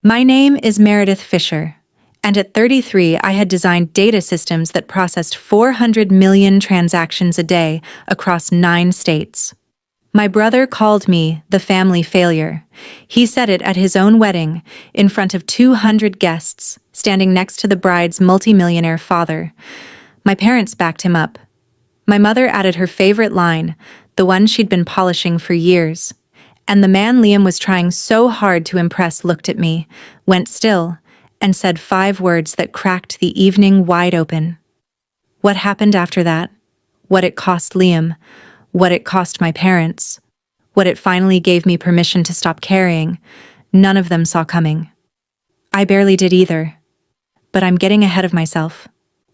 My name is Meredith Fisher, and at 33 I had designed data systems that processed 400 million transactions a day across 9 states. My brother called me the family failure. He said it at his own wedding, in front of 200 guests, standing next to the bride's multimillionaire father. My parents backed him up. My mother added her favorite line, the one she'd been polishing for years. And the man Liam was trying so hard to impress looked at me, went still, and said 5 words that cracked the evening wide open. What happened after that? What it cost Liam? What it cost my parents? What it finally gave me permission to stop caring? None of them saw coming. I barely did either. But I'm getting ahead of myself.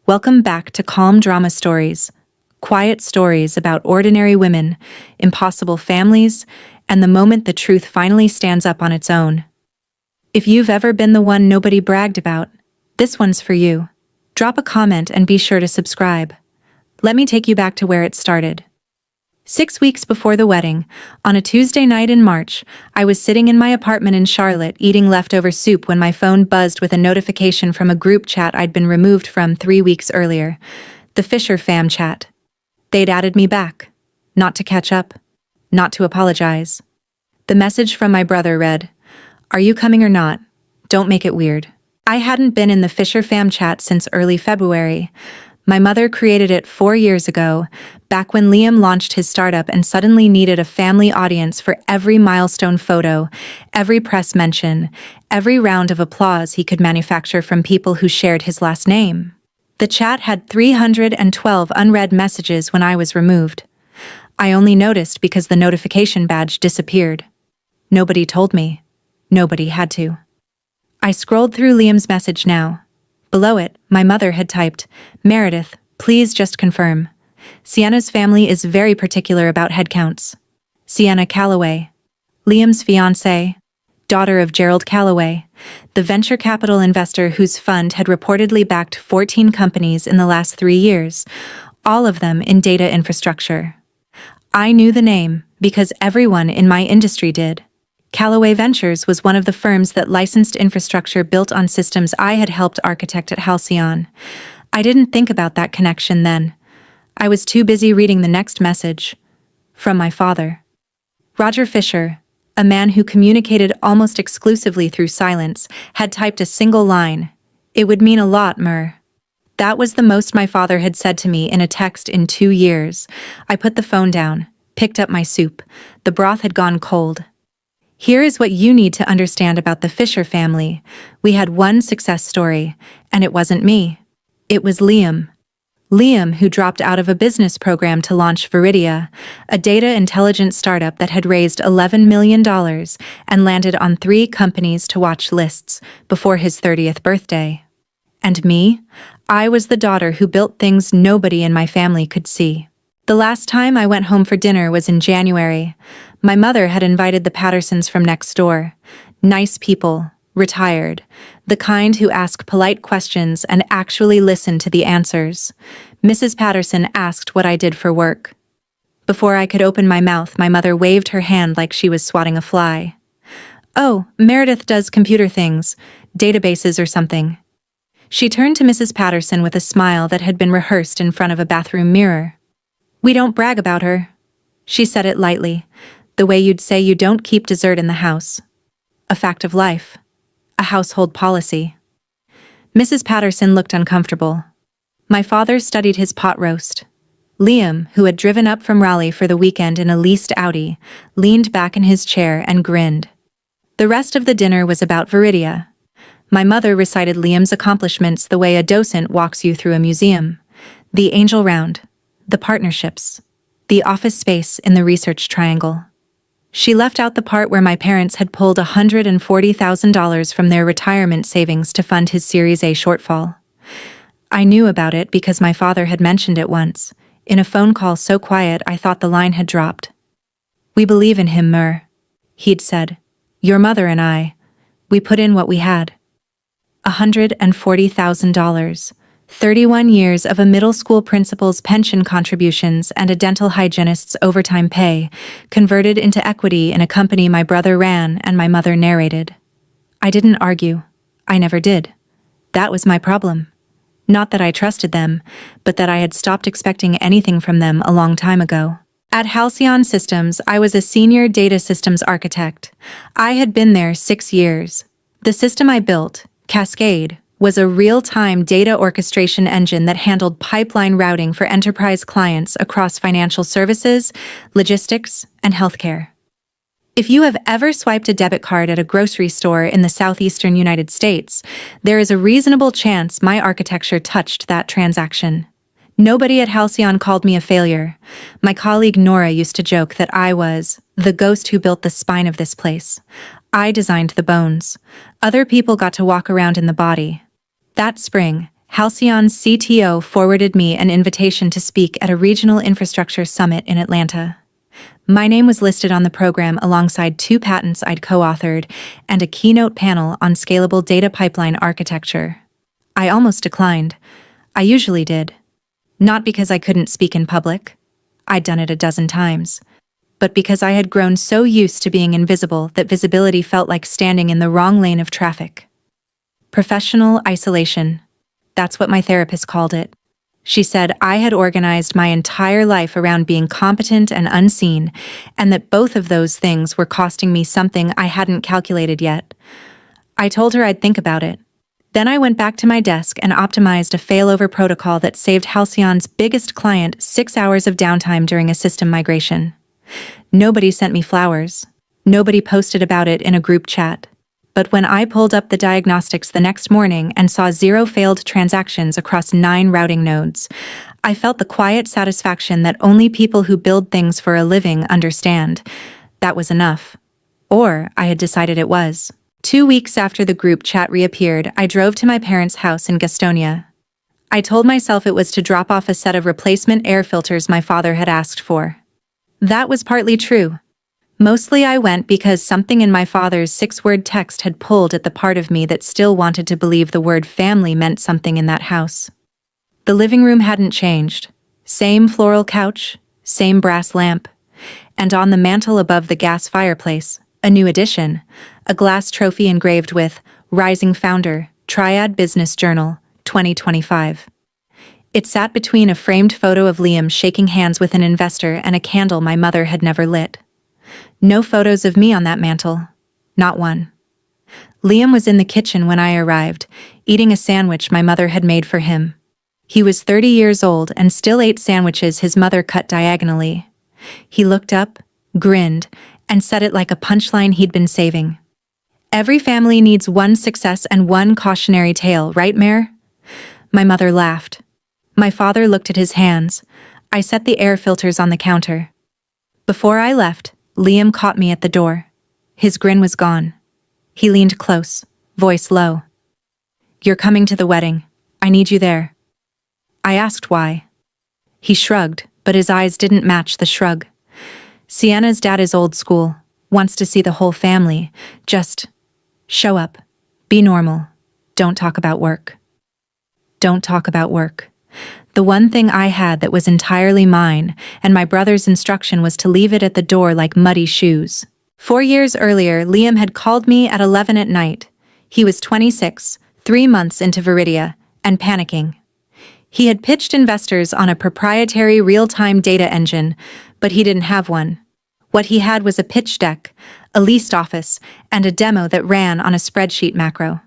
Welcome back to Calm Drama Stories. Quiet stories about ordinary women, impossible families, and the moment the truth finally stands up on its own. If you've ever been the one nobody bragged about, this one's for you. Drop a comment and be sure to subscribe. Let me take you back to where it started. 6 weeks before the wedding, on a Tuesday night in March, I was sitting in my apartment in Charlotte eating leftover soup when my phone buzzed with a notification from a group chat I'd been removed from 3 weeks earlier. The Fisher fam chat. They'd added me back. Not to catch up. Not to apologize. The message from my brother read, "Are you coming or not? Don't make it weird." I hadn't been in the Fisher fam chat since early February. My mother created it 4 years ago, back when Liam launched his startup and suddenly needed a family audience for every milestone photo, every press mention, every round of applause he could manufacture from people who shared his last name. The chat had 312 unread messages when I was removed. I only noticed because the notification badge disappeared. Nobody told me. Nobody had to. I scrolled through Liam's message now. Below it, my mother had typed, "Meredith, please just confirm. Sienna's family is very particular about headcounts. Sienna Calloway. Liam's fiancée. Daughter of Gerald Calloway, the venture capital investor whose fund had reportedly backed 14 companies in the last 3 years, all of them in data infrastructure. I knew the name because everyone in my industry did. Calloway Ventures was one of the firms that licensed infrastructure built on systems I had helped architect at Halcyon. I didn't think about that connection then. I was too busy reading the next message. From my father. Roger Fisher, a man who communicated almost exclusively through silence, had typed a single line. "It would mean a lot, Mer." That was the most my father had said to me in a text in 2 years. I put the phone down, picked up my soup. The broth had gone cold. Here is what you need to understand about the Fisher family. We had one success story, and it wasn't me. It was Liam. Liam, who dropped out of a business program to launch Viridia, a data intelligence startup that had raised $11 million and landed on 3 companies to watch lists before his 30th birthday. And me? I was the daughter who built things nobody in my family could see. The last time I went home for dinner was in January. My mother had invited the Pattersons from next door. Nice people, retired, the kind who ask polite questions and actually listen to the answers. Mrs. Patterson asked what I did for work. Before I could open my mouth, my mother waved her hand like she was swatting a fly. "Oh, Meredith does computer things, databases or something." She turned to Mrs. Patterson with a smile that had been rehearsed in front of a bathroom mirror. "We don't brag about her." She said it lightly, the way you'd say you don't keep dessert in the house. A fact of life. A household policy. Mrs. Patterson looked uncomfortable. My father studied his pot roast. Liam, who had driven up from Raleigh for the weekend in a leased Audi, leaned back in his chair and grinned. The rest of the dinner was about Viridia. My mother recited Liam's accomplishments the way a docent walks you through a museum. The angel round. The partnerships. The office space in the research triangle. She left out the part where my parents had pulled $140,000 from their retirement savings to fund his Series A shortfall. I knew about it because my father had mentioned it once, in a phone call so quiet I thought the line had dropped. "We believe in him, Mer," he'd said. "Your mother and I. We put in what we had." $140,000. 31 years of a middle school principal's pension contributions and a dental hygienist's overtime pay, converted into equity in a company my brother ran and my mother narrated. I didn't argue. I never did. That was my problem. Not that I trusted them, but that I had stopped expecting anything from them a long time ago. At Halcyon Systems, I was a senior data systems architect. I had been there 6 years. The system I built, Cascade, was a real-time data orchestration engine that handled pipeline routing for enterprise clients across financial services, logistics, and healthcare. If you have ever swiped a debit card at a grocery store in the southeastern United States, there is a reasonable chance my architecture touched that transaction. Nobody at Halcyon called me a failure. My colleague Nora used to joke that I was the ghost who built the spine of this place. I designed the bones. Other people got to walk around in the body. That spring, Halcyon's CTO forwarded me an invitation to speak at a regional infrastructure summit in Atlanta. My name was listed on the program alongside 2 patents I'd co-authored and a keynote panel on scalable data pipeline architecture. I almost declined. I usually did. Not because I couldn't speak in public. I'd done it a dozen times. But because I had grown so used to being invisible that visibility felt like standing in the wrong lane of traffic. Professional isolation. That's what my therapist called it. She said I had organized my entire life around being competent and unseen, and that both of those things were costing me something I hadn't calculated yet. I told her I'd think about it. Then I went back to my desk and optimized a failover protocol that saved Halcyon's biggest client 6 hours of downtime during a system migration. Nobody sent me flowers. Nobody posted about it in a group chat. But when I pulled up the diagnostics the next morning and saw 0 failed transactions across 9 routing nodes, I felt the quiet satisfaction that only people who build things for a living understand. That was enough. Or I had decided it was. 2 weeks after the group chat reappeared, I drove to my parents' house in Gastonia. I told myself it was to drop off a set of replacement air filters my father had asked for. That was partly true. Mostly I went because something in my father's 6-word text had pulled at the part of me that still wanted to believe the word family meant something in that house. The living room hadn't changed. Same floral couch, same brass lamp, and on the mantel above the gas fireplace, a new addition, a glass trophy engraved with Rising Founder, Triad Business Journal, 2025. It sat between a framed photo of Liam shaking hands with an investor and a candle my mother had never lit. No photos of me on that mantel. Not one. Liam was in the kitchen when I arrived, eating a sandwich my mother had made for him. He was 30 years old and still ate sandwiches his mother cut diagonally. He looked up, grinned, and said it like a punchline he'd been saving. "Every family needs one success and one cautionary tale, right, Mare?" My mother laughed. My father looked at his hands. I set the air filters on the counter. Before I left, Liam caught me at the door. His grin was gone. He leaned close, voice low. "You're coming to the wedding. I need you there." I asked why. He shrugged, but his eyes didn't match the shrug. "Sienna's dad is old school, wants to see the whole family. Just show up. Be normal. Don't talk about work." Don't talk about work. The one thing I had that was entirely mine, and my brother's instruction was to leave it at the door like muddy shoes. 4 years earlier, Liam had called me at 11 at night. He was 26, 3 months into Viridia, and panicking. He had pitched investors on a proprietary real-time data engine, but he didn't have one. What he had was a pitch deck, a leased office, and a demo that ran on a spreadsheet macro.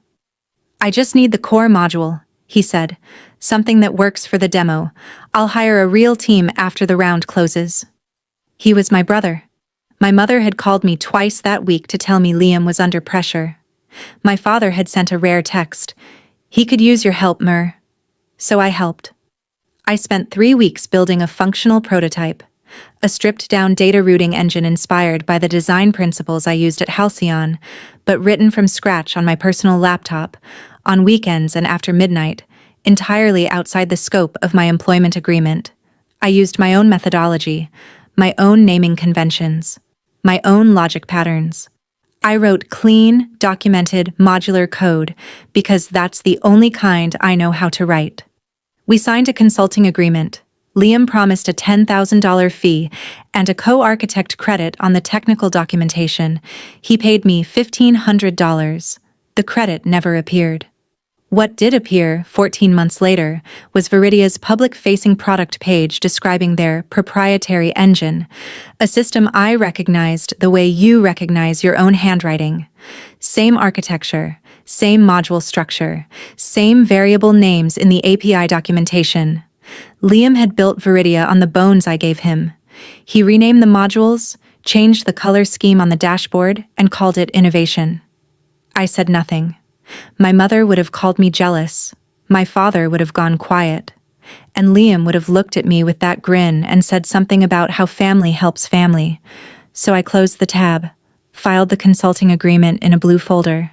"I just need the core module," he said. "Something that works for the demo. I'll hire a real team after the round closes." He was my brother. My mother had called me twice that week to tell me Liam was under pressure. My father had sent a rare text. "He could use your help, Mer." So I helped. I spent 3 weeks building a functional prototype, a stripped-down data routing engine inspired by the design principles I used at Halcyon, but written from scratch on my personal laptop, on weekends and after midnight, entirely outside the scope of my employment agreement. I used my own methodology, my own naming conventions, my own logic patterns. I wrote clean, documented, modular code because that's the only kind I know how to write. We signed a consulting agreement. Liam promised a $10,000 fee and a co-architect credit on the technical documentation. He paid me $1,500. The credit never appeared. What did appear 14 months later was Viridia's public-facing product page describing their proprietary engine, a system I recognized the way you recognize your own handwriting. Same architecture, same module structure, same variable names in the API documentation. Liam had built Viridia on the bones I gave him. He renamed the modules, changed the color scheme on the dashboard, and called it innovation. I said nothing. My mother would have called me jealous. My father would have gone quiet. And Liam would have looked at me with that grin and said something about how family helps family. So I closed the tab, filed the consulting agreement in a blue folder,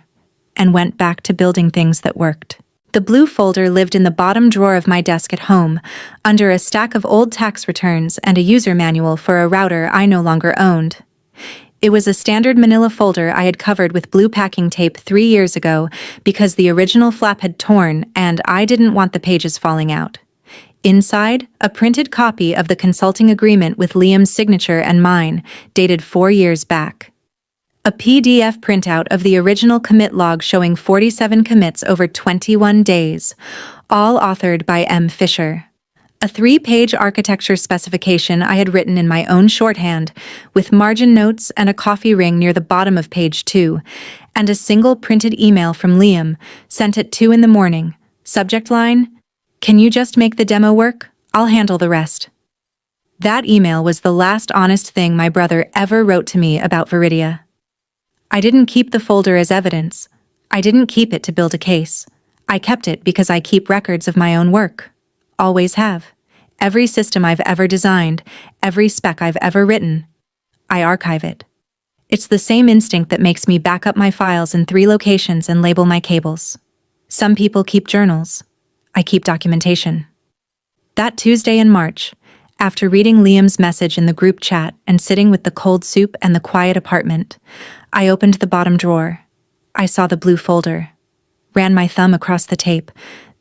and went back to building things that worked. The blue folder lived in the bottom drawer of my desk at home, under a stack of old tax returns and a user manual for a router I no longer owned. It was a standard manila folder I had covered with blue packing tape 3 years ago because the original flap had torn and I didn't want the pages falling out. Inside, a printed copy of the consulting agreement with Liam's signature and mine, dated 4 years back. A PDF printout of the original commit log showing 47 commits over 21 days, all authored by M. Fisher. A 3-page architecture specification I had written in my own shorthand, with margin notes and a coffee ring near the bottom of page 2, and a single printed email from Liam, sent at 2 in the morning. Subject line, "Can you just make the demo work? I'll handle the rest." That email was the last honest thing my brother ever wrote to me about Viridia. I didn't keep the folder as evidence. I didn't keep it to build a case. I kept it because I keep records of my own work. Always have. Every system I've ever designed, every spec I've ever written, I archive it. It's the same instinct that makes me back up my files in 3 locations and label my cables. Some people keep journals. I keep documentation. That Tuesday in March, after reading Liam's message in the group chat and sitting with the cold soup and the quiet apartment, I opened the bottom drawer. I saw the blue folder, ran my thumb across the tape,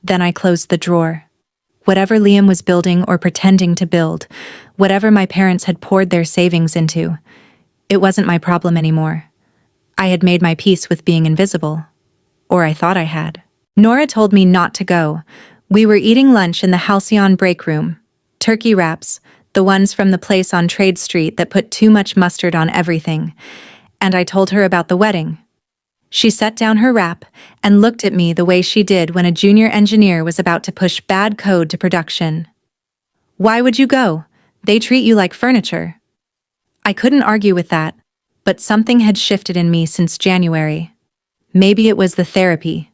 then I closed the drawer. Whatever Liam was building or pretending to build, whatever my parents had poured their savings into, it wasn't my problem anymore. I had made my peace with being invisible. Or I thought I had. Nora told me not to go. We were eating lunch in the Halcyon break room. Turkey wraps, the ones from the place on Trade Street that put too much mustard on everything. And I told her about the wedding. She set down her wrap and looked at me the way she did when a junior engineer was about to push bad code to production. "Why would you go? They treat you like furniture." I couldn't argue with that, but something had shifted in me since January. Maybe it was the therapy.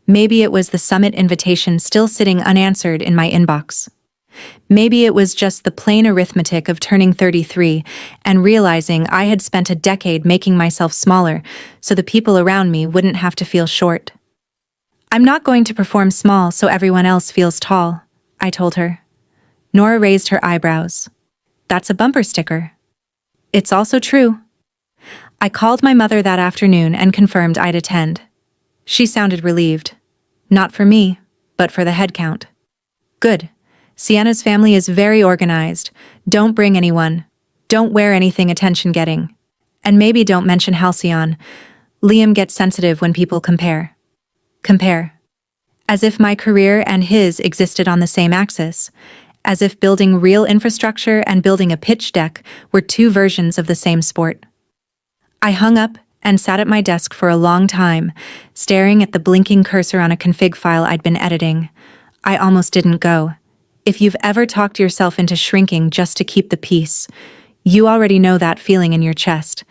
Maybe it was the summit invitation still sitting unanswered in my inbox. Maybe it was just the plain arithmetic of turning 33 and realizing I had spent a decade making myself smaller so the people around me wouldn't have to feel short. "I'm not going to perform small so everyone else feels tall," I told her. Nora raised her eyebrows. "That's a bumper sticker." "It's also true." I called my mother that afternoon and confirmed I'd attend. She sounded relieved. Not for me, but for the head count. "Good. Sienna's family is very organized. Don't bring anyone. Don't wear anything attention-getting. And maybe don't mention Halcyon. Liam gets sensitive when people compare." Compare. As if my career and his existed on the same axis. As if building real infrastructure and building a pitch deck were 2 versions of the same sport. I hung up and sat at my desk for a long time, staring at the blinking cursor on a config file I'd been editing. I almost didn't go. If you've ever talked yourself into shrinking just to keep the peace, you already know that feeling in your chest.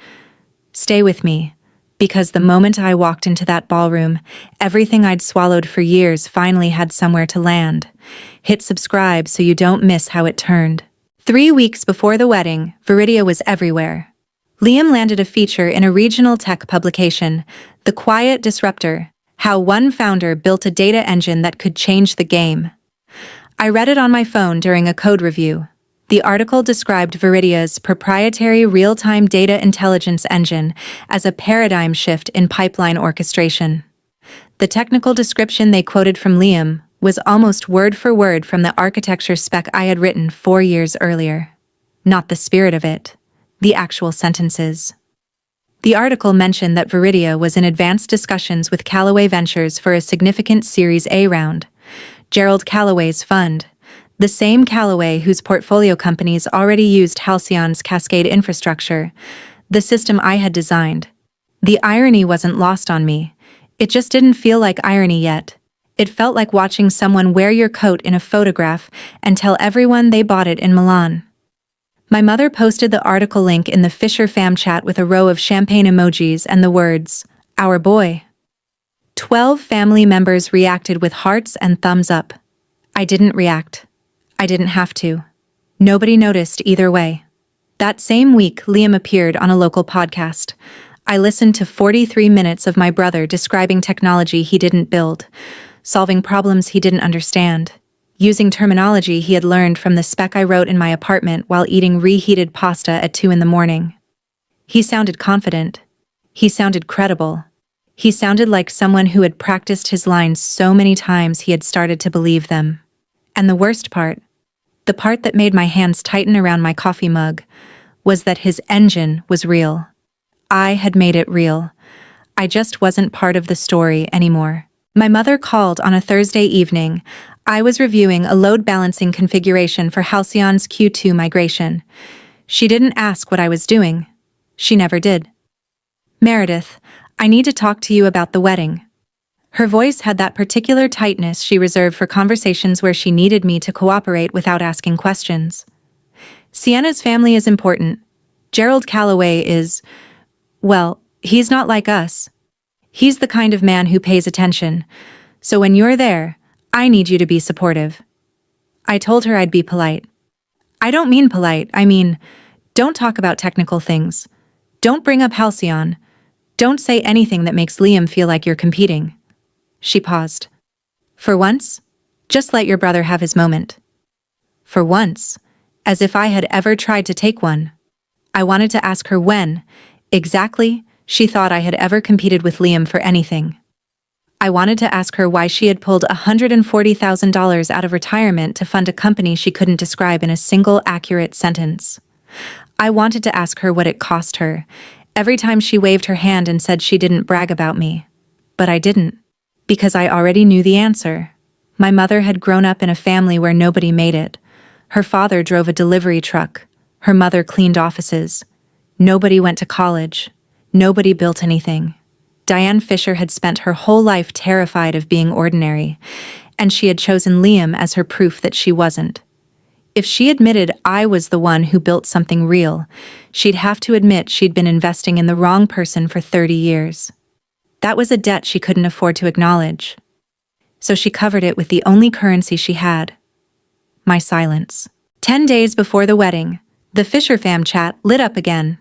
Stay with me, because the moment I walked into that ballroom, everything I'd swallowed for years finally had somewhere to land. Hit subscribe so you don't miss how it turned. 3 weeks before the wedding, Viridia was everywhere. Liam landed a feature in a regional tech publication, The Quiet Disruptor, How One Founder Built a Data Engine That Could Change the Game. I read it on my phone during a code review. The article described Viridia's proprietary real-time data intelligence engine as a paradigm shift in pipeline orchestration. The technical description they quoted from Liam was almost word for word from the architecture spec I had written 4 years earlier. Not the spirit of it, the actual sentences. The article mentioned that Viridia was in advanced discussions with Callaway Ventures for a significant Series A round. Gerald Callaway's fund, the same Callaway whose portfolio companies already used Halcyon's Cascade infrastructure, the system I had designed. The irony wasn't lost on me. It just didn't feel like irony yet. It felt like watching someone wear your coat in a photograph and tell everyone they bought it in Milan. My mother posted the article link in the Fisher fam chat with a row of champagne emojis and the words, "Our boy." 12 family members reacted with hearts and thumbs up. I didn't react. I didn't have to. Nobody noticed either way. That same week, Liam appeared on a local podcast. I listened to 43 minutes of my brother describing technology he didn't build, solving problems he didn't understand, using terminology he had learned from the spec I wrote in my apartment while eating reheated pasta at 2 in the morning. He sounded confident. He sounded credible. He sounded like someone who had practiced his lines so many times he had started to believe them. And the worst part, the part that made my hands tighten around my coffee mug, was that his engine was real. I had made it real. I just wasn't part of the story anymore. My mother called on a Thursday evening. I was reviewing a load balancing configuration for Halcyon's Q2 migration. She didn't ask what I was doing. She never did. "Meredith, I need to talk to you about the wedding." Her voice had that particular tightness she reserved for conversations where she needed me to cooperate without asking questions. "Sienna's family is important. Gerald Callaway is, well, he's not like us. He's the kind of man who pays attention. So when you're there, I need you to be supportive." I told her I'd be polite. I don't mean polite, I mean, don't talk about technical things. Don't bring up Halcyon. Don't say anything that makes Liam feel like you're competing. She paused. "For once, just let your brother have his moment." For once, as if I had ever tried to take one. I wanted to ask her when, exactly, she thought I had ever competed with Liam for anything. I wanted to ask her why she had pulled $140,000 out of retirement to fund a company she couldn't describe in a single accurate sentence. I wanted to ask her what it cost her, every time she waved her hand and said she didn't brag about me. But I didn't, because I already knew the answer. My mother had grown up in a family where nobody made it. Her father drove a delivery truck. Her mother cleaned offices. Nobody went to college. Nobody built anything. Diane Fisher had spent her whole life terrified of being ordinary, and she had chosen Liam as her proof that she wasn't. If she admitted I was the one who built something real, she'd have to admit she'd been investing in the wrong person for 30 years. That was a debt she couldn't afford to acknowledge. So she covered it with the only currency she had: my silence. 10 days before the wedding, the Fisher fam chat lit up again.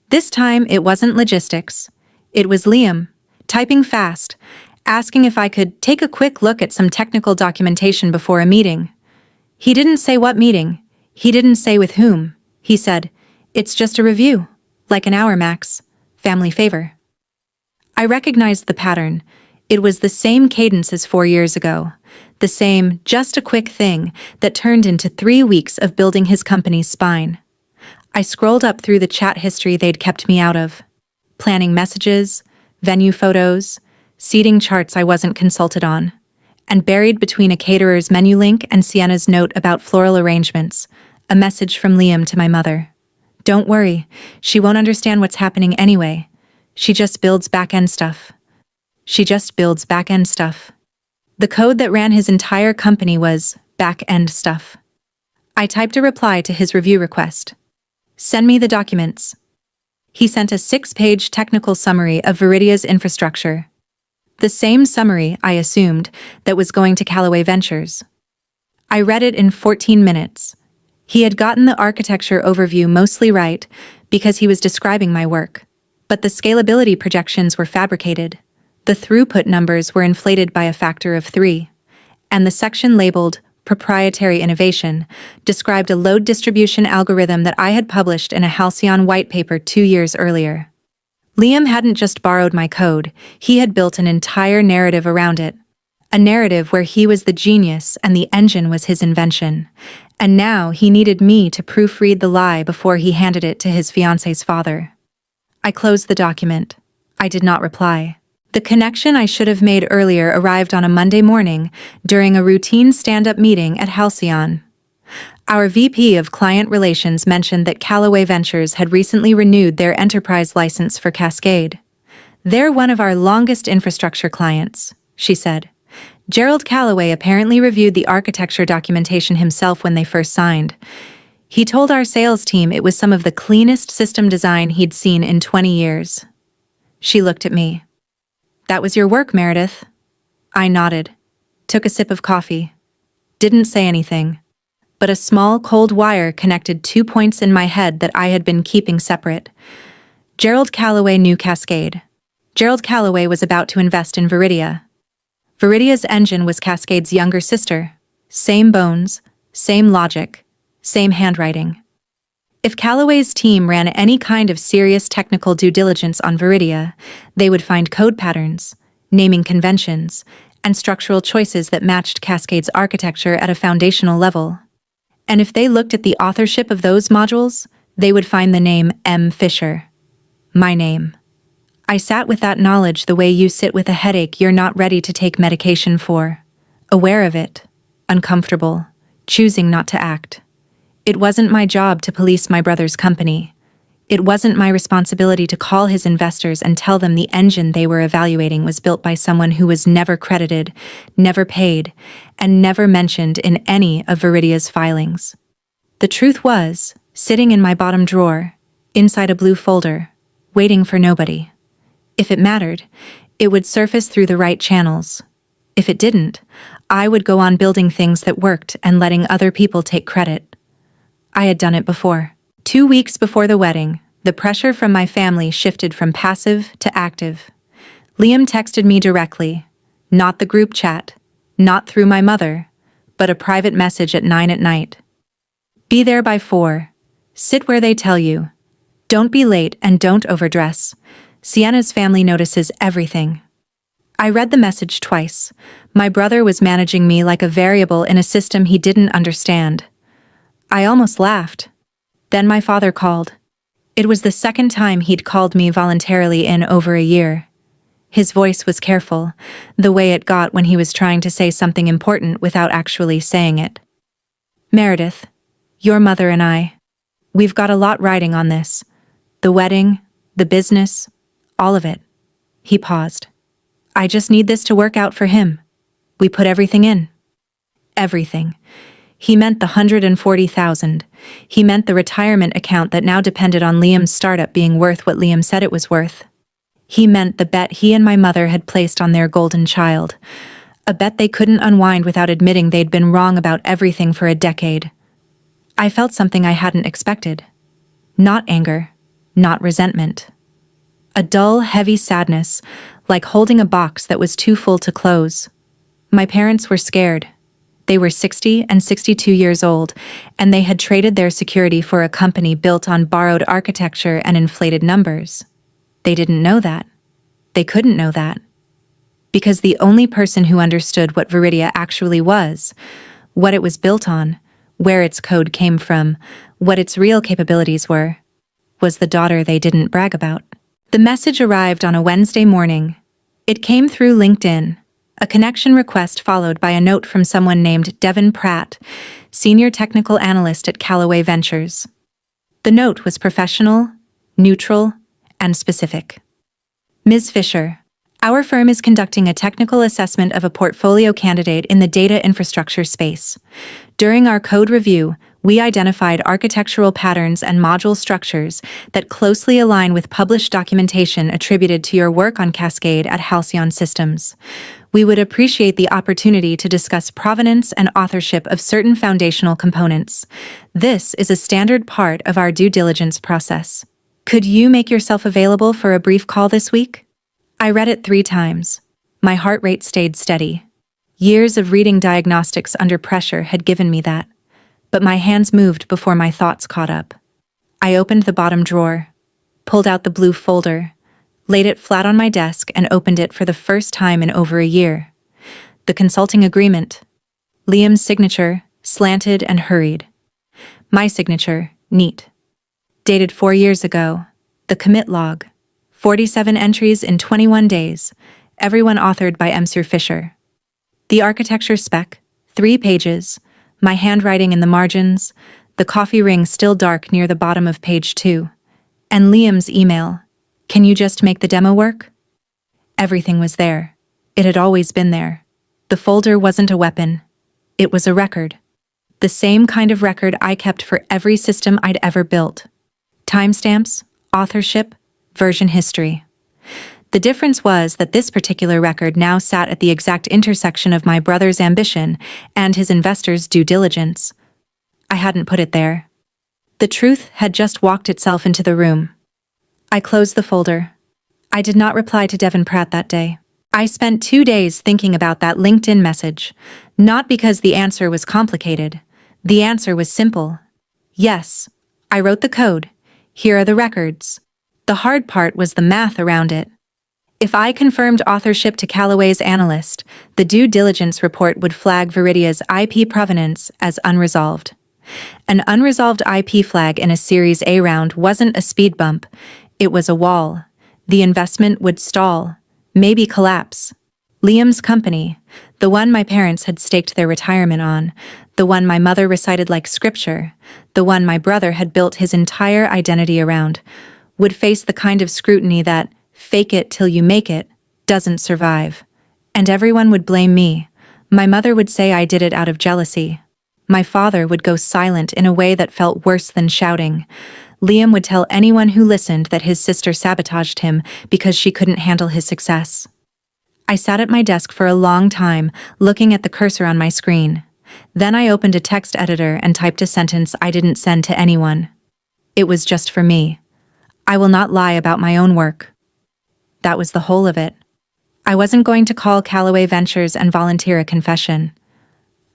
This time it wasn't logistics. It was Liam, typing fast, asking if I could take a quick look at some technical documentation before a meeting. He didn't say what meeting. He didn't say with whom. He said, "It's just a review, like an hour max. Family favor." I recognized the pattern. It was the same cadence as 4 years ago. The same, just a quick thing that turned into 3 weeks of building his company's spine. I scrolled up through the chat history they'd kept me out of. Planning messages, venue photos, seating charts I wasn't consulted on, and buried between a caterer's menu link and Sienna's note about floral arrangements, a message from Liam to my mother. "Don't worry, she won't understand what's happening anyway. She just builds back-end stuff. She just builds back-end stuff." The code that ran his entire company was back-end stuff. I typed a reply to his review request. "Send me the documents." He sent a 6-page technical summary of Viridia's infrastructure. The same summary, I assumed, that was going to Callaway Ventures. I read it in 14 minutes. He had gotten the architecture overview mostly right because he was describing my work. But the scalability projections were fabricated. The throughput numbers were inflated by a factor of 3. And the section labeled Proprietary Innovation described a load distribution algorithm that I had published in a Halcyon white paper 2 years earlier. Liam hadn't just borrowed my code, he had built an entire narrative around it. A narrative where he was the genius and the engine was his invention. And now he needed me to proofread the lie before he handed it to his fiancée's father. I closed the document. I did not reply. The connection I should have made earlier arrived on a Monday morning during a routine stand-up meeting at Halcyon. Our VP of Client Relations mentioned that Callaway Ventures had recently renewed their enterprise license for Cascade. "They're one of our longest infrastructure clients," she said. "Gerald Callaway apparently reviewed the architecture documentation himself when they first signed. He told our sales team it was some of the cleanest system design he'd seen in 20 years. She looked at me. "That was your work, Meredith." I nodded, took a sip of coffee, didn't say anything, but a small cold wire connected 2 points in my head that I had been keeping separate. Gerald Callaway knew Cascade. Gerald Callaway was about to invest in Viridia. Viridia's engine was Cascade's younger sister. Same bones, same logic, same handwriting. If Callaway's team ran any kind of serious technical due diligence on Viridia, they would find code patterns, naming conventions, and structural choices that matched Cascade's architecture at a foundational level. And if they looked at the authorship of those modules, they would find the name M. Fisher. My name. I sat with that knowledge the way you sit with a headache you're not ready to take medication for. Aware of it, uncomfortable, choosing not to act. It wasn't my job to police my brother's company. It wasn't my responsibility to call his investors and tell them the engine they were evaluating was built by someone who was never credited, never paid, and never mentioned in any of Viridia's filings. The truth was, sitting in my bottom drawer, inside a blue folder, waiting for nobody. If it mattered, it would surface through the right channels. If it didn't, I would go on building things that worked and letting other people take credit. I had done it before. 2 weeks before the wedding, the pressure from my family shifted from passive to active. Liam texted me directly, not the group chat, not through my mother, but a private message at 9 at night. "Be there by 4. Sit where they tell you. Don't be late and don't overdress. Sienna's family notices everything." I read the message twice. My brother was managing me like a variable in a system he didn't understand. I almost laughed. Then my father called. It was the second time he'd called me voluntarily in over a year. His voice was careful, the way it got when he was trying to say something important without actually saying it. "Meredith, your mother and I, we've got a lot riding on this. The wedding, the business, all of it." He paused. "I just need this to work out for him. We put everything in." Everything. He meant the $140,000. He meant the retirement account that now depended on Liam's startup being worth what Liam said it was worth. He meant the bet he and my mother had placed on their golden child. A bet they couldn't unwind without admitting they'd been wrong about everything for a decade. I felt something I hadn't expected. Not anger, not resentment. A dull, heavy sadness, like holding a box that was too full to close. My parents were scared. They were 60 and 62 years old, and they had traded their security for a company built on borrowed architecture and inflated numbers. They didn't know that. They couldn't know that. Because the only person who understood what Viridia actually was, what it was built on, where its code came from, what its real capabilities were, was the daughter they didn't brag about. The message arrived on a Wednesday morning. It came through LinkedIn. A connection request followed by a note from someone named Devin Pratt, Senior Technical Analyst at Callaway Ventures. The note was professional, neutral, and specific. "Ms. Fisher, our firm is conducting a technical assessment of a portfolio candidate in the data infrastructure space. During our code review, we identified architectural patterns and module structures that closely align with published documentation attributed to your work on Cascade at Halcyon Systems. We would appreciate the opportunity to discuss provenance and authorship of certain foundational components. This is a standard part of our due diligence process. Could you make yourself available for a brief call this week?" I read it 3 times. My heart rate stayed steady. Years of reading diagnostics under pressure had given me that. But my hands moved before my thoughts caught up. I opened the bottom drawer, pulled out the blue folder, laid it flat on my desk and opened it for the first time in over a year. The consulting agreement. Liam's signature, slanted and hurried. My signature, neat. Dated 4 years ago. The commit log, 47 entries in 21 days, everyone authored by Mr. Fisher. The architecture spec, 3 pages, my handwriting in the margins, the coffee ring still dark near the bottom of page 2, and Liam's email, "Can you just make the demo work?" Everything was there. It had always been there. The folder wasn't a weapon. It was a record. The same kind of record I kept for every system I'd ever built. Timestamps, authorship, version history. The difference was that this particular record now sat at the exact intersection of my brother's ambition and his investor's due diligence. I hadn't put it there. The truth had just walked itself into the room. I closed the folder. I did not reply to Devin Pratt that day. I spent 2 days thinking about that LinkedIn message, not because the answer was complicated. The answer was simple. Yes, I wrote the code. Here are the records. The hard part was the math around it. If I confirmed authorship to Callaway's analyst, the due diligence report would flag Viridia's IP provenance as unresolved. An unresolved IP flag in a Series A round wasn't a speed bump. It was a wall. The investment would stall, maybe collapse. Liam's company, the one my parents had staked their retirement on, the one my mother recited like scripture, the one my brother had built his entire identity around, would face the kind of scrutiny that, fake it till you make it, doesn't survive. And everyone would blame me. My mother would say I did it out of jealousy. My father would go silent in a way that felt worse than shouting. Liam would tell anyone who listened that his sister sabotaged him because she couldn't handle his success. I sat at my desk for a long time, looking at the cursor on my screen. Then I opened a text editor and typed a sentence I didn't send to anyone. It was just for me. I will not lie about my own work. That was the whole of it. I wasn't going to call Callaway Ventures and volunteer a confession.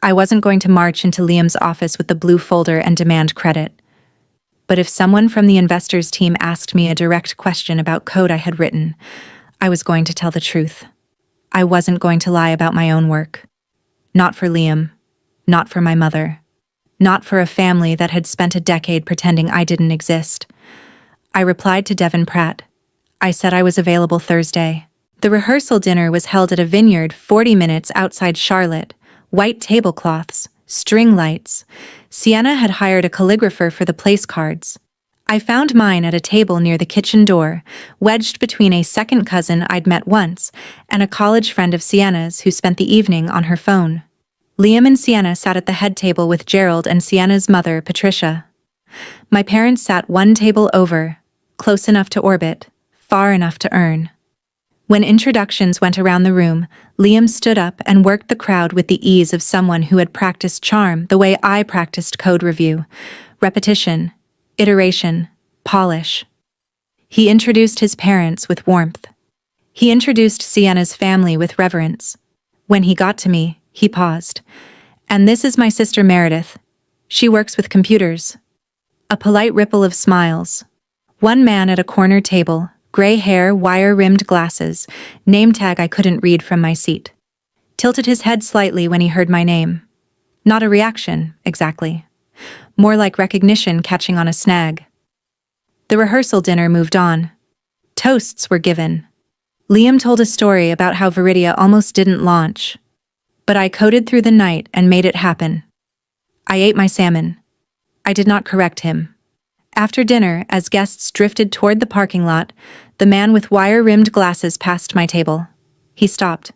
I wasn't going to march into Liam's office with the blue folder and demand credit. But if someone from the investors team asked me a direct question about code I had written, I was going to tell the truth. I wasn't going to lie about my own work. Not for Liam. Not for my mother. Not for a family that had spent a decade pretending I didn't exist. I replied to Devin Pratt. I said I was available Thursday. The rehearsal dinner was held at a vineyard 40 minutes outside Charlotte. White tablecloths, string lights. Sienna had hired a calligrapher for the place cards. I found mine at a table near the kitchen door, wedged between a second cousin I'd met once and a college friend of Sienna's who spent the evening on her phone. Liam and Sienna sat at the head table with Gerald and Sienna's mother, Patricia. My parents sat one table over, close enough to orbit, far enough to earn. When introductions went around the room, Liam stood up and worked the crowd with the ease of someone who had practiced charm the way I practiced code review. Repetition, iteration, polish. He introduced his parents with warmth. He introduced Sienna's family with reverence. When he got to me, he paused. "And this is my sister Meredith. She works with computers." A polite ripple of smiles. One man at a corner table, gray hair, wire-rimmed glasses, name tag I couldn't read from my seat. Tilted his head slightly when he heard my name. Not a reaction, exactly. More like recognition catching on a snag. The rehearsal dinner moved on. Toasts were given. Liam told a story about how Viridia almost didn't launch. But I coded through the night and made it happen. I ate my salmon. I did not correct him. After dinner, as guests drifted toward the parking lot, the man with wire-rimmed glasses passed my table. He stopped.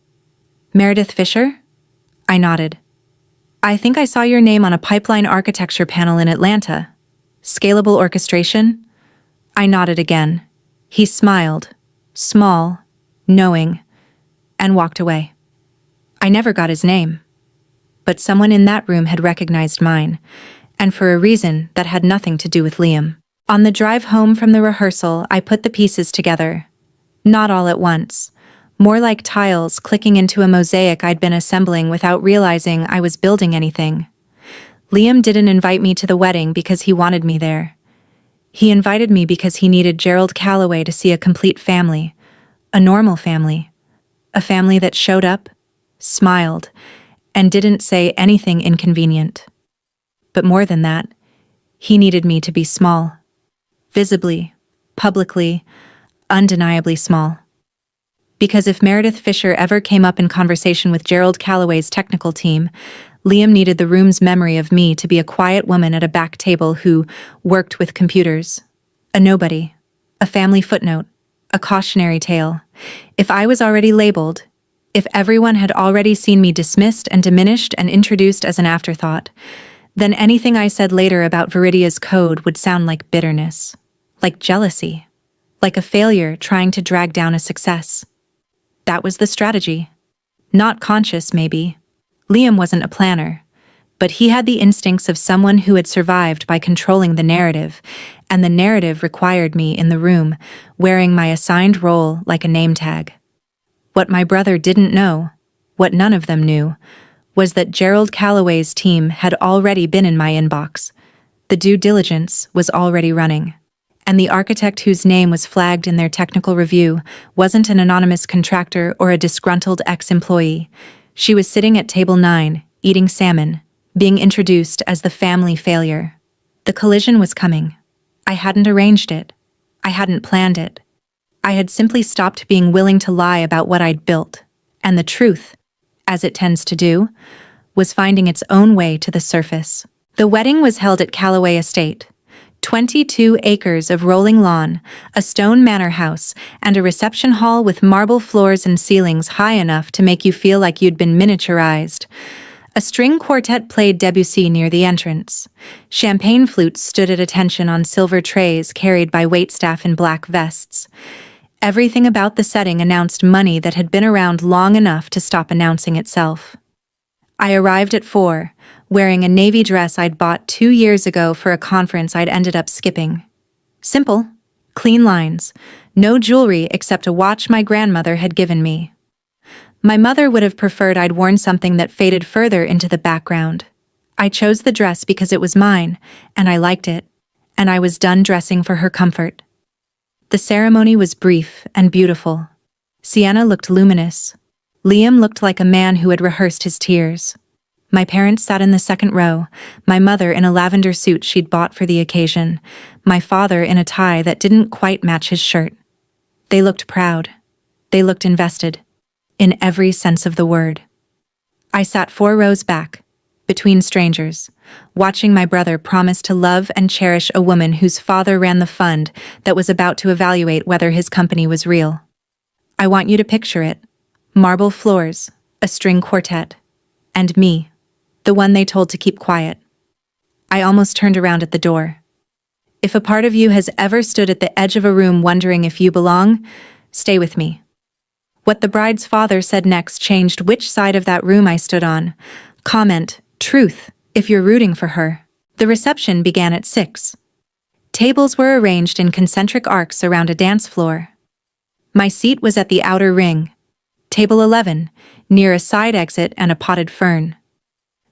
"Meredith Fisher?" I nodded. "I think I saw your name on a pipeline architecture panel in Atlanta. Scalable orchestration?" I nodded again. He smiled, small, knowing, and walked away. I never got his name. But someone in that room had recognized mine, and for a reason that had nothing to do with Liam. On the drive home from the rehearsal, I put the pieces together. Not all at once. More like tiles clicking into a mosaic I'd been assembling without realizing I was building anything. Liam didn't invite me to the wedding because he wanted me there. He invited me because he needed Gerald Callaway to see a complete family, a normal family, a family that showed up, smiled, and didn't say anything inconvenient. But more than that, he needed me to be small. Visibly, publicly, undeniably small. Because if Meredith Fisher ever came up in conversation with Gerald Calloway's technical team, Liam needed the room's memory of me to be a quiet woman at a back table who worked with computers. A nobody. A family footnote. A cautionary tale. If I was already labeled, if everyone had already seen me dismissed and diminished and introduced as an afterthought, then anything I said later about Viridia's code would sound like bitterness, like jealousy, like a failure trying to drag down a success. That was the strategy. Not conscious, maybe. Liam wasn't a planner, but he had the instincts of someone who had survived by controlling the narrative, and the narrative required me in the room, wearing my assigned role like a name tag. What my brother didn't know, what none of them knew, was that Gerald Calloway's team had already been in my inbox. The due diligence was already running. And the architect whose name was flagged in their technical review wasn't an anonymous contractor or a disgruntled ex-employee. She was sitting at table 9, eating salmon, being introduced as the family failure. The collision was coming. I hadn't arranged it. I hadn't planned it. I had simply stopped being willing to lie about what I'd built, and the truth, as it tends to do, was finding its own way to the surface. The wedding was held at Calloway Estate. 22 acres of rolling lawn, a stone manor house, and a reception hall with marble floors and ceilings high enough to make you feel like you'd been miniaturized. A string quartet played Debussy near the entrance. Champagne flutes stood at attention on silver trays carried by waitstaff in black vests. Everything about the setting announced money that had been around long enough to stop announcing itself. I arrived at 4, wearing a navy dress I'd bought 2 years ago for a conference I'd ended up skipping. Simple, clean lines, no jewelry except a watch my grandmother had given me. My mother would have preferred I'd worn something that faded further into the background. I chose the dress because it was mine, and I liked it, and I was done dressing for her comfort. The ceremony was brief and beautiful. Sienna looked luminous. Liam looked like a man who had rehearsed his tears. My parents sat in the second row, my mother in a lavender suit she'd bought for the occasion, my father in a tie that didn't quite match his shirt. They looked proud. They looked invested. In every sense of the word. I sat 4 rows back, between strangers, watching my brother promise to love and cherish a woman whose father ran the fund that was about to evaluate whether his company was real. I want you to picture it. Marble floors, a string quartet, and me, the one they told to keep quiet. I almost turned around at the door. If a part of you has ever stood at the edge of a room wondering if you belong, stay with me. What the bride's father said next changed which side of that room I stood on. Comment, truth, if you're rooting for her. The reception began at 6. Tables were arranged in concentric arcs around a dance floor. My seat was at the outer ring. Table 11, near a side exit and a potted fern.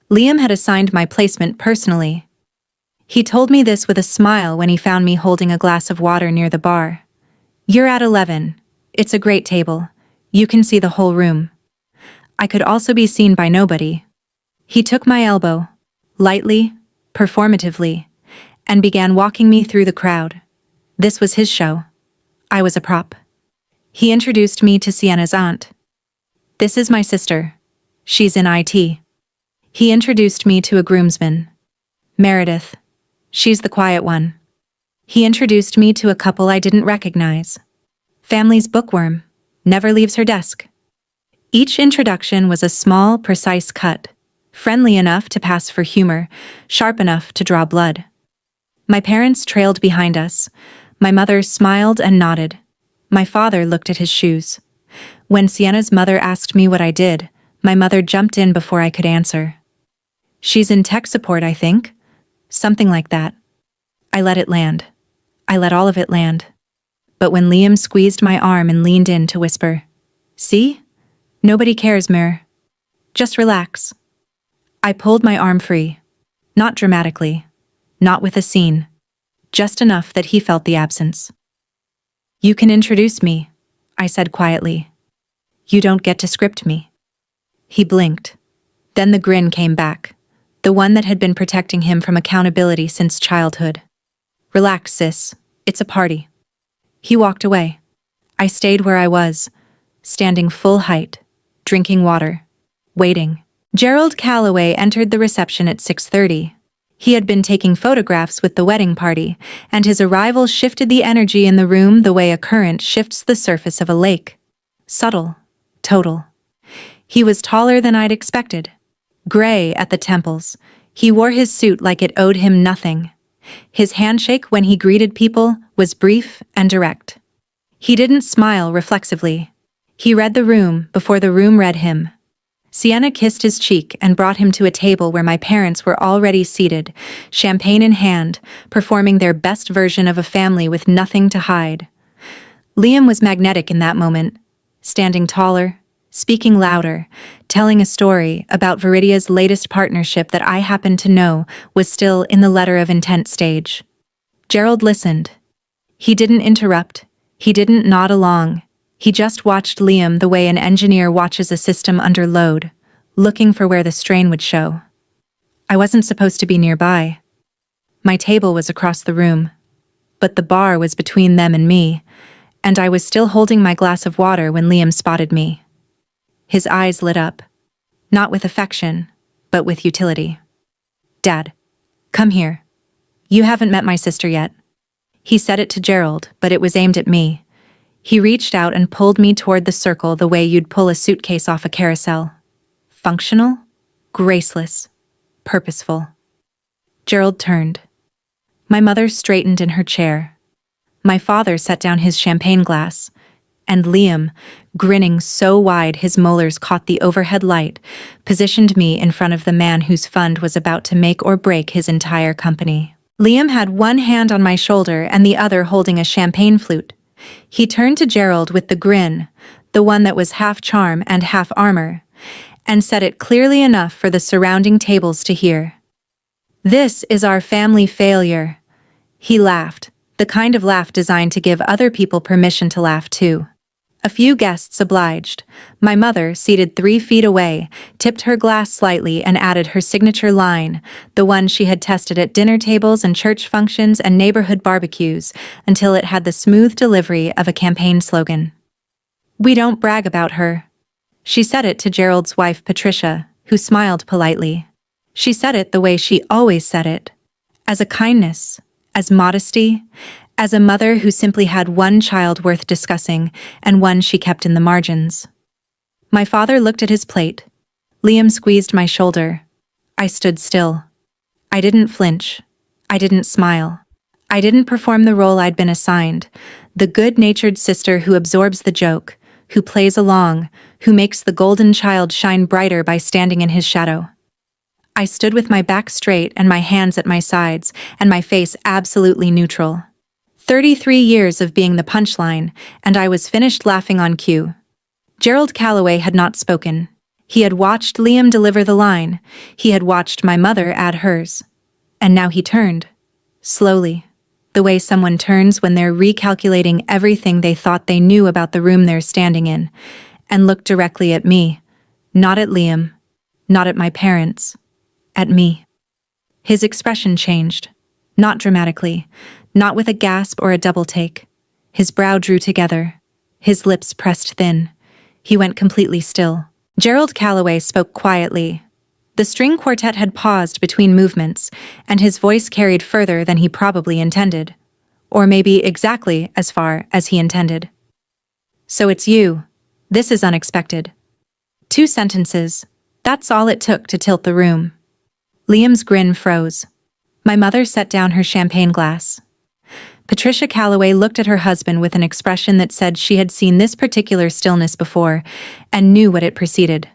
Liam had assigned my placement personally. He told me this with a smile when he found me holding a glass of water near the bar. You're at 11. It's a great table. You can see the whole room. I could also be seen by nobody. He took my elbow, lightly, performatively, and began walking me through the crowd. This was his show. I was a prop. He introduced me to Sienna's aunt. This is my sister. She's in IT. He introduced me to a groomsman. Meredith. She's the quiet one. He introduced me to a couple I didn't recognize. Family's bookworm. Never leaves her desk. Each introduction was a small, precise cut, friendly enough to pass for humor, sharp enough to draw blood. My parents trailed behind us. My mother smiled and nodded. My father looked at his shoes. When Sienna's mother asked me what I did, my mother jumped in before I could answer. She's in tech support, I think. Something like that. I let it land. I let all of it land. But when Liam squeezed my arm and leaned in to whisper, "See? Nobody cares, Mer. Just relax." I pulled my arm free. Not dramatically. Not with a scene. Just enough that he felt the absence. "You can introduce me," I said quietly. "You don't get to script me." He blinked. Then the grin came back, the one that had been protecting him from accountability since childhood. "Relax, sis. It's a party." He walked away. I stayed where I was, standing full height, drinking water, waiting. Gerald Calloway entered the reception at 6:30. He had been taking photographs with the wedding party, and his arrival shifted the energy in the room the way a current shifts the surface of a lake. Subtle, total. He was taller than I'd expected. Gray at the temples. He wore his suit like it owed him nothing. His handshake when he greeted people was brief and direct. He didn't smile reflexively. He read the room before the room read him. Sienna kissed his cheek and brought him to a table where my parents were already seated, champagne in hand, performing their best version of a family with nothing to hide. Liam was magnetic in that moment, standing taller, speaking louder, telling a story about Viridia's latest partnership that I happened to know was still in the letter of intent stage. Gerald listened. He didn't interrupt. He didn't nod along. He just watched Liam the way an engineer watches a system under load, looking for where the strain would show. I wasn't supposed to be nearby. My table was across the room, but the bar was between them and me, and I was still holding my glass of water when Liam spotted me. His eyes lit up, not with affection, but with utility. "Dad, come here. You haven't met my sister yet." He said it to Gerald, but it was aimed at me. He reached out and pulled me toward the circle the way you'd pull a suitcase off a carousel. Functional, graceless, purposeful. Gerald turned. My mother straightened in her chair. My father set down his champagne glass, and Liam, grinning so wide his molars caught the overhead light, positioned me in front of the man whose fund was about to make or break his entire company. Liam had one hand on my shoulder and the other holding a champagne flute. He turned to Gerald with the grin, the one that was half charm and half armor, and said it clearly enough for the surrounding tables to hear. "This is our family failure." He laughed, the kind of laugh designed to give other people permission to laugh too. A few guests obliged. My mother, seated 3 feet away, tipped her glass slightly and added her signature line, the one she had tested at dinner tables and church functions and neighborhood barbecues, until it had the smooth delivery of a campaign slogan. "We don't brag about her." She said it to Gerald's wife Patricia, who smiled politely. She said it the way she always said it, as a kindness, as modesty, as a mother who simply had one child worth discussing and one she kept in the margins. My father looked at his plate. Liam squeezed my shoulder. I stood still. I didn't flinch. I didn't smile. I didn't perform the role I'd been assigned, the good-natured sister who absorbs the joke, who plays along, who makes the golden child shine brighter by standing in his shadow. I stood with my back straight and my hands at my sides, and my face absolutely neutral. 33 years of being the punchline, and I was finished laughing on cue. Gerald Calloway had not spoken. He had watched Liam deliver the line. He had watched my mother add hers. And now he turned. Slowly. The way someone turns when they're recalculating everything they thought they knew about the room they're standing in, and looked directly at me. Not at Liam. Not at my parents. At me. His expression changed. Not dramatically. Not with a gasp or a double take. His brow drew together. His lips pressed thin. He went completely still. Gerald Calloway spoke quietly. The string quartet had paused between movements, and his voice carried further than he probably intended. Or maybe exactly as far as he intended. "So it's you. This is unexpected." 2 sentences. That's all it took to tilt the room. Liam's grin froze. My mother set down her champagne glass. Patricia Calloway looked at her husband with an expression that said she had seen this particular stillness before and knew what it preceded.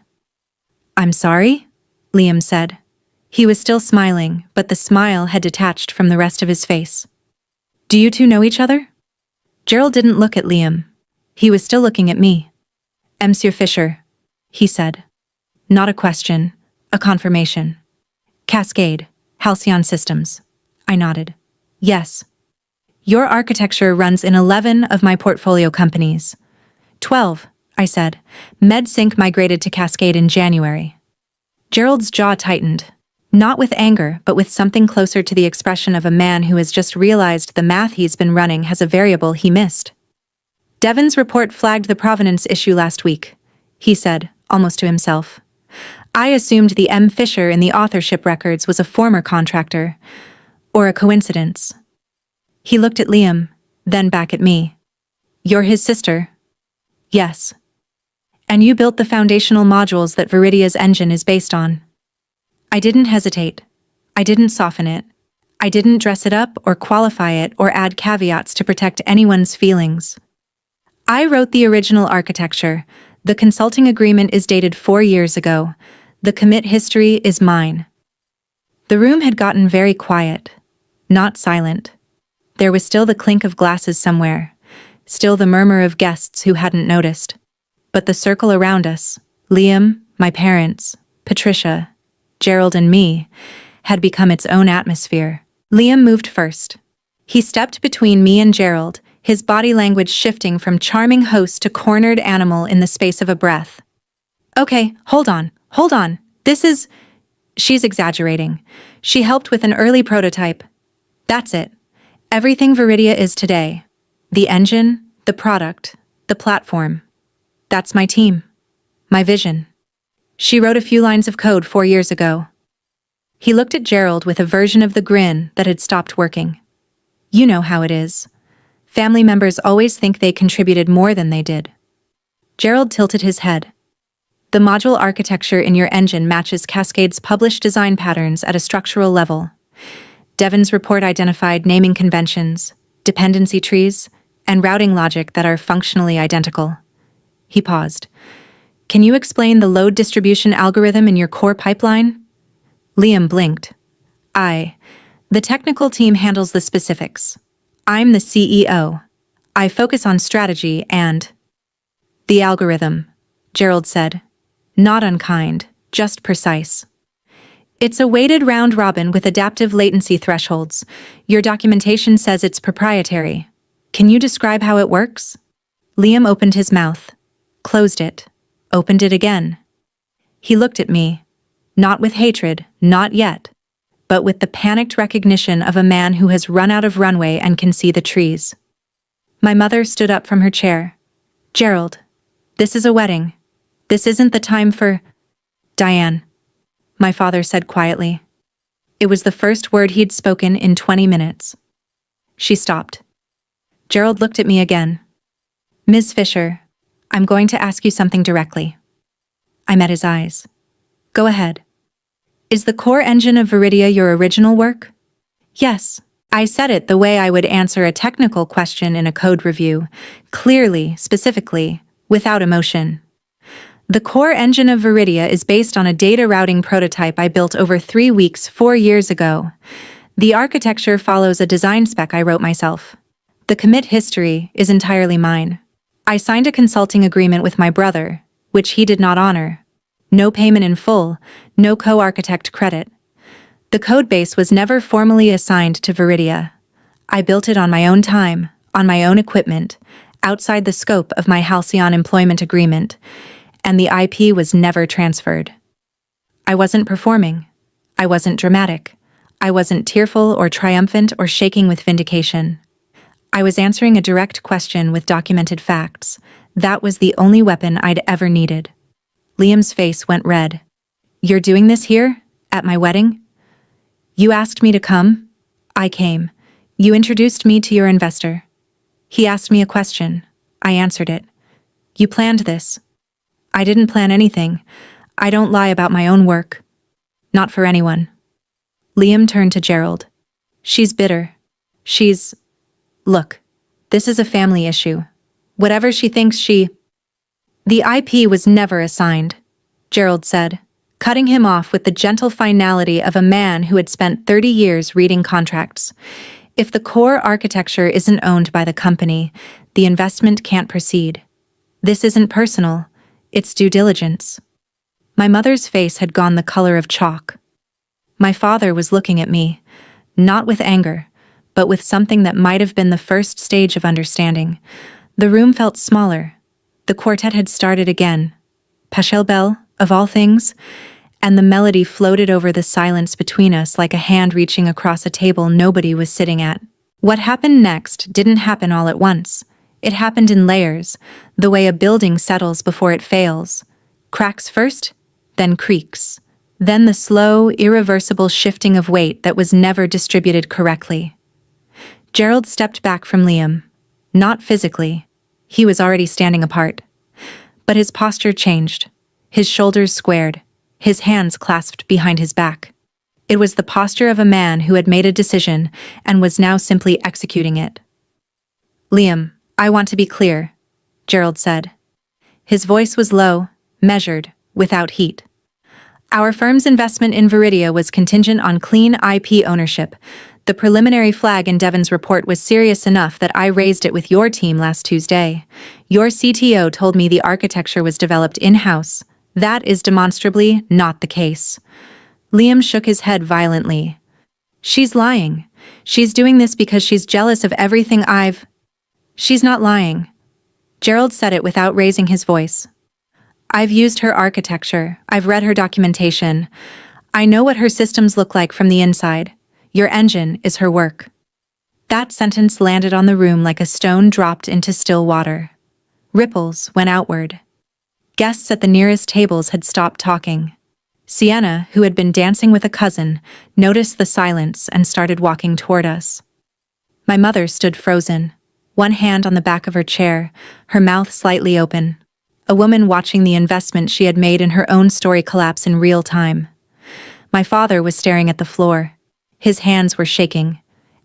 "I'm sorry?" Liam said. He was still smiling, but the smile had detached from the rest of his face. "Do you two know each other?" Gerald didn't look at Liam. He was still looking at me. "Monsieur Fisher," he said. Not a question, a confirmation. "Cascade, Halcyon Systems." I nodded. "Yes. Your architecture runs in 11 of my portfolio companies." 12, I said. MedSync migrated to Cascade in January. Gerald's jaw tightened. Not with anger, but with something closer to the expression of a man who has just realized the math he's been running has a variable he missed. Devon's report flagged the provenance issue last week, he said, almost to himself. I assumed the M. Fisher in the authorship records was a former contractor, or a coincidence. He looked at Liam, then back at me. You're his sister? Yes. And you built the foundational modules that Viridia's engine is based on. I didn't hesitate. I didn't soften it. I didn't dress it up or qualify it or add caveats to protect anyone's feelings. I wrote the original architecture. The consulting agreement is dated 4 years ago. The commit history is mine. The room had gotten very quiet, not silent. There was still the clink of glasses somewhere, still the murmur of guests who hadn't noticed. But the circle around us, Liam, my parents, Patricia, Gerald and me, had become its own atmosphere. Liam moved first. He stepped between me and Gerald, his body language shifting from charming host to cornered animal in the space of a breath. Okay, hold on. She's exaggerating. She helped with an early prototype. That's it. Everything Viridia is today. The engine, the product, the platform. That's my team. My vision. She wrote a few lines of code 4 years ago. He looked at Gerald with a version of the grin that had stopped working. You know how it is. Family members always think they contributed more than they did. Gerald tilted his head. The module architecture in your engine matches Cascade's published design patterns at a structural level. Devon's report identified naming conventions, dependency trees, and routing logic that are functionally identical. He paused. Can you explain the load distribution algorithm in your core pipeline? Liam blinked. The technical team handles the specifics. I'm the CEO. I focus on strategy and... The algorithm, Gerald said. Not unkind, just precise. It's a weighted round robin with adaptive latency thresholds. Your documentation says it's proprietary. Can you describe how it works? Liam opened his mouth, closed it, opened it again. He looked at me, not with hatred, not yet, but with the panicked recognition of a man who has run out of runway and can see the trees. My mother stood up from her chair. Gerald, this is a wedding. This isn't the time for... Diane, my father said quietly. It was the first word he'd spoken in 20 minutes. She stopped. Gerald looked at me again. Ms. Fisher, I'm going to ask you something directly. I met his eyes. Go ahead. Is the core engine of Viridia your original work? Yes. I said it the way I would answer a technical question in a code review, clearly, specifically, without emotion. The core engine of Viridia is based on a data routing prototype I built over 3 weeks 4 years ago. The architecture follows a design spec I wrote myself. The commit history is entirely mine. I signed a consulting agreement with my brother, which he did not honor. No payment in full, no co-architect credit. The codebase was never formally assigned to Viridia. I built it on my own time, on my own equipment, outside the scope of my Halcyon employment agreement, and the IP was never transferred. I wasn't performing. I wasn't dramatic. I wasn't tearful or triumphant or shaking with vindication. I was answering a direct question with documented facts. That was the only weapon I'd ever needed. Liam's face went red. You're doing this here? At my wedding? You asked me to come? I came. You introduced me to your investor. He asked me a question. I answered it. You planned this. I didn't plan anything. I don't lie about my own work. Not for anyone. Liam turned to Gerald. She's bitter. Look, this is a family issue. Whatever she thinks The IP was never assigned, Gerald said, cutting him off with the gentle finality of a man who had spent 30 years reading contracts. If the core architecture isn't owned by the company, the investment can't proceed. This isn't personal. It's due diligence. My mother's face had gone the color of chalk. My father was looking at me, not with anger, but with something that might have been the first stage of understanding. The room felt smaller. The quartet had started again. Pachelbel, of all things, and the melody floated over the silence between us like a hand reaching across a table nobody was sitting at. What happened next didn't happen all at once. It happened in layers, the way a building settles before it fails. Cracks first, then creaks. Then the slow, irreversible shifting of weight that was never distributed correctly. Gerald stepped back from Liam. Not physically. He was already standing apart. But his posture changed. His shoulders squared. His hands clasped behind his back. It was the posture of a man who had made a decision and was now simply executing it. "Liam, I want to be clear," Gerald said. His voice was low, measured, without heat. "Our firm's investment in Viridia was contingent on clean IP ownership. The preliminary flag in Devon's report was serious enough that I raised it with your team last Tuesday. Your CTO told me the architecture was developed in-house. That is demonstrably not the case." Liam shook his head violently. "She's lying. She's doing this because she's jealous of everything I've—" "She's not lying." Gerald said it without raising his voice. "I've used her architecture. I've read her documentation. I know what her systems look like from the inside. Your engine is her work." That sentence landed on the room like a stone dropped into still water. Ripples went outward. Guests at the nearest tables had stopped talking. Sienna, who had been dancing with a cousin, noticed the silence and started walking toward us. My mother stood frozen, one hand on the back of her chair, her mouth slightly open. A woman watching the investment she had made in her own story collapse in real time. My father was staring at the floor. His hands were shaking.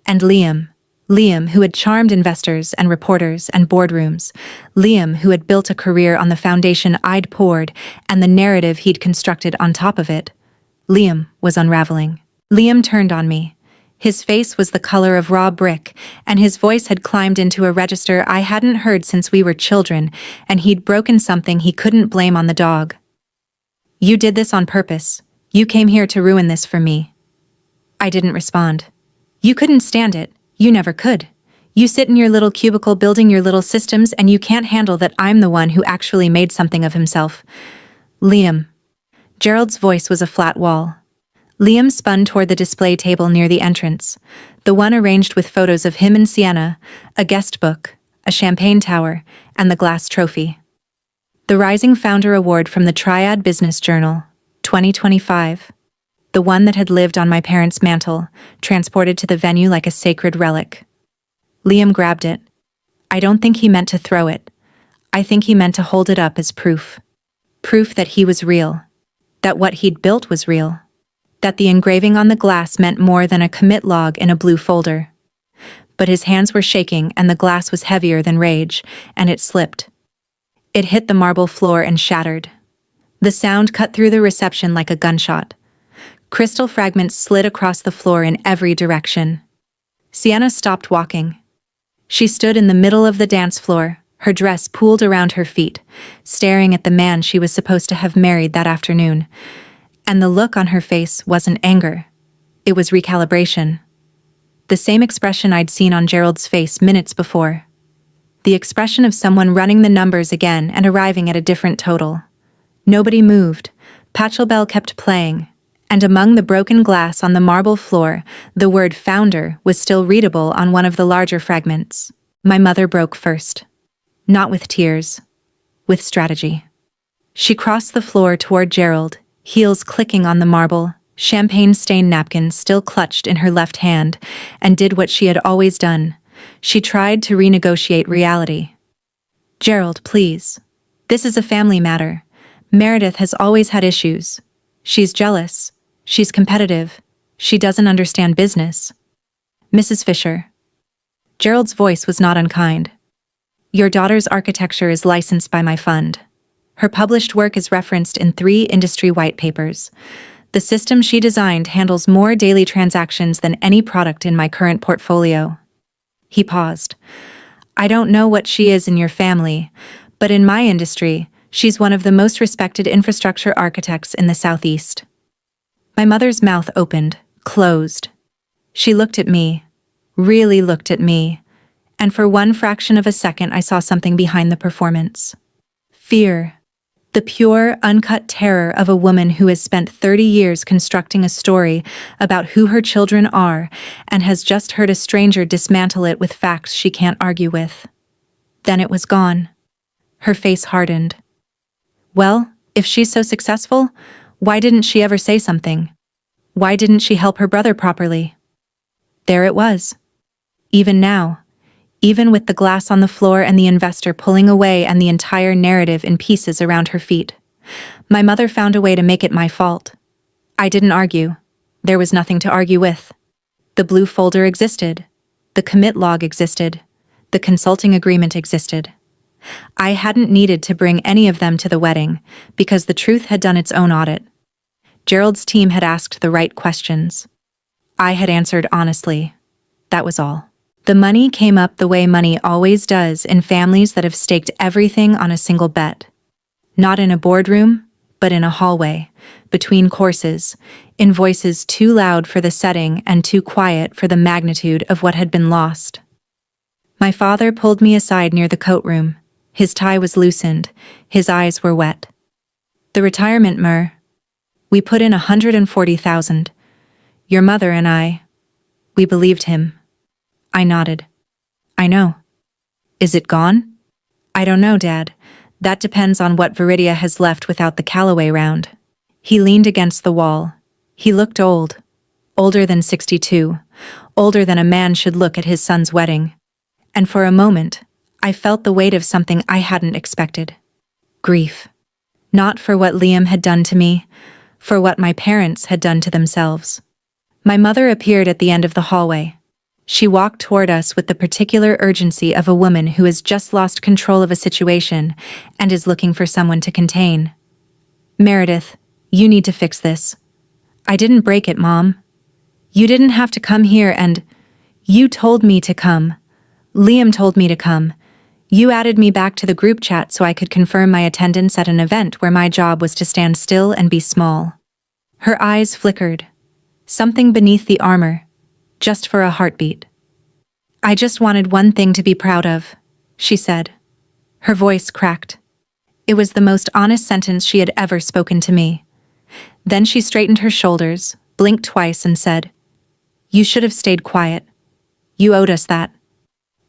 And Liam, who had charmed investors and reporters and boardrooms, Liam, who had built a career on the foundation I'd poured and the narrative he'd constructed on top of it, Liam was unraveling. Liam turned on me. His face was the color of raw brick, and his voice had climbed into a register I hadn't heard since we were children, and he'd broken something he couldn't blame on the dog. "You did this on purpose. You came here to ruin this for me." I didn't respond. "You couldn't stand it. You never could. You sit in your little cubicle building your little systems and you can't handle that I'm the one who actually made something of himself." "Liam." Gerald's voice was a flat wall. Liam spun toward the display table near the entrance, the one arranged with photos of him and Sienna, a guest book, a champagne tower, and the glass trophy. The Rising Founder Award from the Triad Business Journal, 2025. The one that had lived on my parents' mantle, transported to the venue like a sacred relic. Liam grabbed it. I don't think he meant to throw it. I think he meant to hold it up as proof. Proof that he was real. That what he'd built was real. That the engraving on the glass meant more than a commit log in a blue folder. But his hands were shaking and the glass was heavier than rage, and it slipped. It hit the marble floor and shattered. The sound cut through the reception like a gunshot. Crystal fragments slid across the floor in every direction. Sienna stopped walking. She stood in the middle of the dance floor, her dress pooled around her feet, staring at the man she was supposed to have married that afternoon. And the look on her face wasn't anger. It was recalibration. The same expression I'd seen on Gerald's face minutes before. The expression of someone running the numbers again and arriving at a different total. Nobody moved. Pachelbel kept playing. And among the broken glass on the marble floor, the word founder was still readable on one of the larger fragments. My mother broke first. Not with tears. With strategy. She crossed the floor toward Gerald, heels clicking on the marble, champagne-stained napkin still clutched in her left hand, and did what she had always done. She tried to renegotiate reality. "Gerald, please. This is a family matter. Meredith has always had issues. She's jealous. She's competitive. She doesn't understand business." "Mrs. Fisher." Gerald's voice was not unkind. "Your daughter's architecture is licensed by my fund. Her published work is referenced in 3 industry white papers. The system she designed handles more daily transactions than any product in my current portfolio." He paused. "I don't know what she is in your family, but in my industry, she's one of the most respected infrastructure architects in the Southeast." My mother's mouth opened, closed. She looked at me, really looked at me, and for one fraction of a second I saw something behind the performance. Fear. The pure, uncut terror of a woman who has spent 30 years constructing a story about who her children are and has just heard a stranger dismantle it with facts she can't argue with. Then it was gone. Her face hardened. Well, if she's so successful, why didn't she ever say something? Why didn't she help her brother properly? There it was. Even now, even with the glass on the floor and the investor pulling away and the entire narrative in pieces around her feet, my mother found a way to make it my fault. I didn't argue. There was nothing to argue with. The blue folder existed. The commit log existed. The consulting agreement existed. I hadn't needed to bring any of them to the wedding because the truth had done its own audit. Gerald's team had asked the right questions. I had answered honestly. That was all. The money came up the way money always does in families that have staked everything on a single bet. Not in a boardroom, but in a hallway, between courses, in voices too loud for the setting and too quiet for the magnitude of what had been lost. My father pulled me aside near the coat room. His tie was loosened. His eyes were wet. The retirement, we put in 140,000. Your mother and I, we believed him. I nodded. I know. Is it gone? I don't know, Dad. That depends on what Viridia has left without the Callaway round. He leaned against the wall. He looked old. Older than 62. Older than a man should look at his son's wedding. And for a moment, I felt the weight of something I hadn't expected. Grief. Not for what Liam had done to me, for what my parents had done to themselves. My mother appeared at the end of the hallway. She walked toward us with the particular urgency of a woman who has just lost control of a situation and is looking for someone to contain. Meredith, you need to fix this. I didn't break it, Mom. You didn't have to come here and... You told me to come. Liam told me to come. You added me back to the group chat so I could confirm my attendance at an event where my job was to stand still and be small. Her eyes flickered. Something beneath the armor. Just for a heartbeat. I just wanted one thing to be proud of, she said. Her voice cracked. It was the most honest sentence she had ever spoken to me. Then she straightened her shoulders, blinked twice and said, You should have stayed quiet. You owed us that.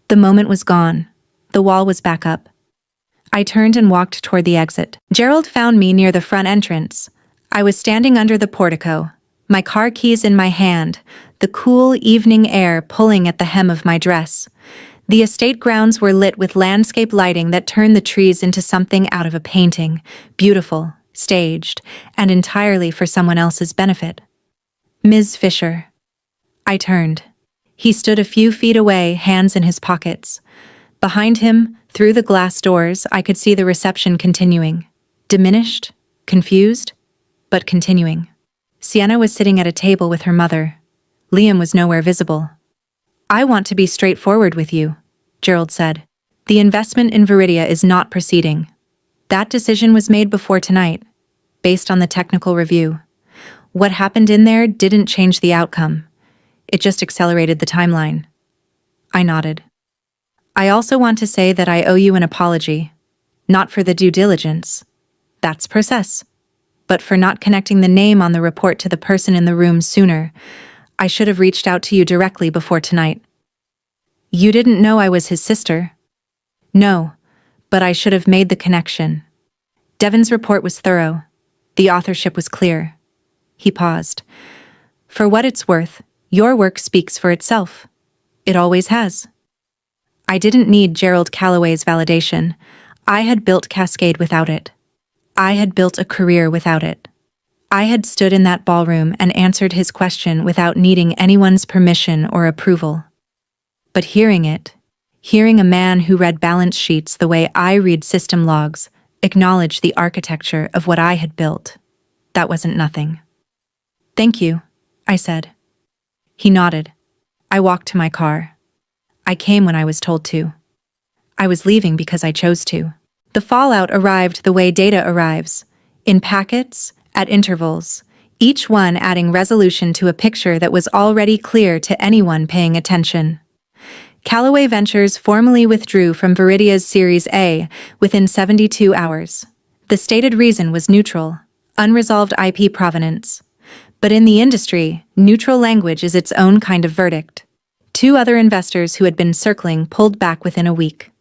The moment was gone. The wall was back up. I turned and walked toward the exit. Gerald found me near the front entrance. I was standing under the portico, my car keys in my hand, the cool evening air pulling at the hem of my dress. The estate grounds were lit with landscape lighting that turned the trees into something out of a painting, beautiful, staged, and entirely for someone else's benefit. Ms. Fisher. I turned. He stood a few feet away, hands in his pockets. Behind him, through the glass doors, I could see the reception continuing. Diminished, confused, but continuing. Sienna was sitting at a table with her mother. Liam was nowhere visible. I want to be straightforward with you, Gerald said. The investment in Viridia is not proceeding. That decision was made before tonight, based on the technical review. What happened in there didn't change the outcome. It just accelerated the timeline. I nodded. I also want to say that I owe you an apology. Not for the due diligence. That's process. But for not connecting the name on the report to the person in the room sooner. I should have reached out to you directly before tonight. You didn't know I was his sister? No, but I should have made the connection. Devon's report was thorough. The authorship was clear. He paused. For what it's worth, your work speaks for itself. It always has. I didn't need Gerald Callaway's validation. I had built Cascade without it. I had built a career without it. I had stood in that ballroom and answered his question without needing anyone's permission or approval. But hearing it, hearing a man who read balance sheets the way I read system logs, acknowledge the architecture of what I had built, that wasn't nothing. Thank you, I said. He nodded. I walked to my car. I came when I was told to. I was leaving because I chose to. The fallout arrived the way data arrives, in packets, at intervals, each one adding resolution to a picture that was already clear to anyone paying attention. Callaway Ventures formally withdrew from Viridia's Series A within 72 hours. The stated reason was neutral, unresolved IP provenance. But in the industry, neutral language is its own kind of verdict. 2 other investors who had been circling pulled back within a week.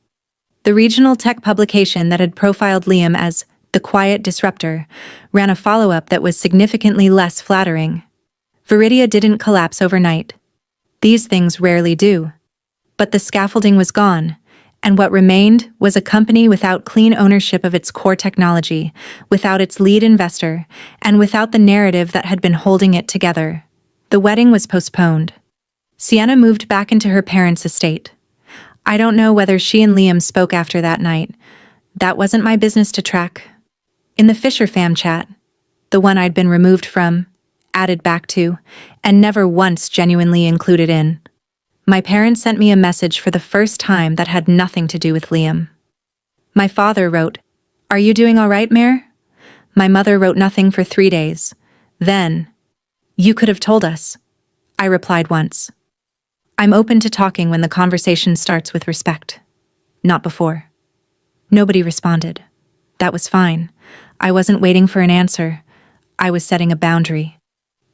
The regional tech publication that had profiled Liam as the quiet disruptor ran a follow-up that was significantly less flattering. Viridia didn't collapse overnight. These things rarely do. But the scaffolding was gone, and what remained was a company without clean ownership of its core technology, without its lead investor, and without the narrative that had been holding it together. The wedding was postponed. Sienna moved back into her parents' estate. I don't know whether she and Liam spoke after that night. That wasn't my business to track. In the Fisher fam chat, the one I'd been removed from, added back to, and never once genuinely included in, my parents sent me a message for the first time that had nothing to do with Liam. My father wrote, "Are you doing all right, Mare?" My mother wrote nothing for 3 days. Then, "You could have told us," I replied once. I'm open to talking when the conversation starts with respect. Not before. Nobody responded. That was fine. I wasn't waiting for an answer. I was setting a boundary.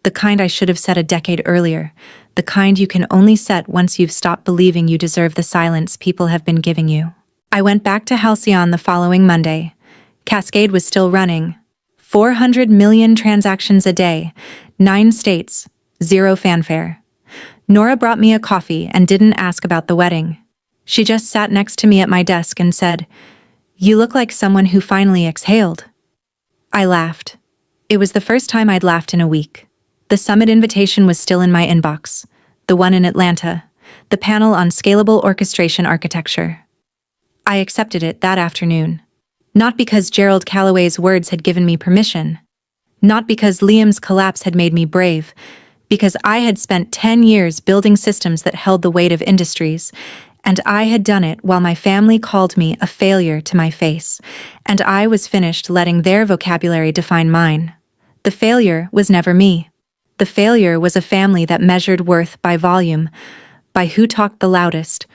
The kind I should have set a decade earlier. The kind you can only set once you've stopped believing you deserve the silence people have been giving you. I went back to Halcyon the following Monday. Cascade was still running. 400 million transactions a day, 9 states, 0 fanfare. Nora brought me a coffee and didn't ask about the wedding. She just sat next to me at my desk and said, "You look like someone who finally exhaled." I laughed. It was the first time I'd laughed in a week. The summit invitation was still in my inbox, the one in Atlanta, the panel on scalable orchestration architecture. I accepted it that afternoon. Not because Gerald Calloway's words had given me permission. Not because Liam's collapse had made me brave. Because I had spent 10 years building systems that held the weight of industries, and I had done it while my family called me a failure to my face, and I was finished letting their vocabulary define mine. The failure was never me. The failure was a family that measured worth by volume, by who talked the loudest,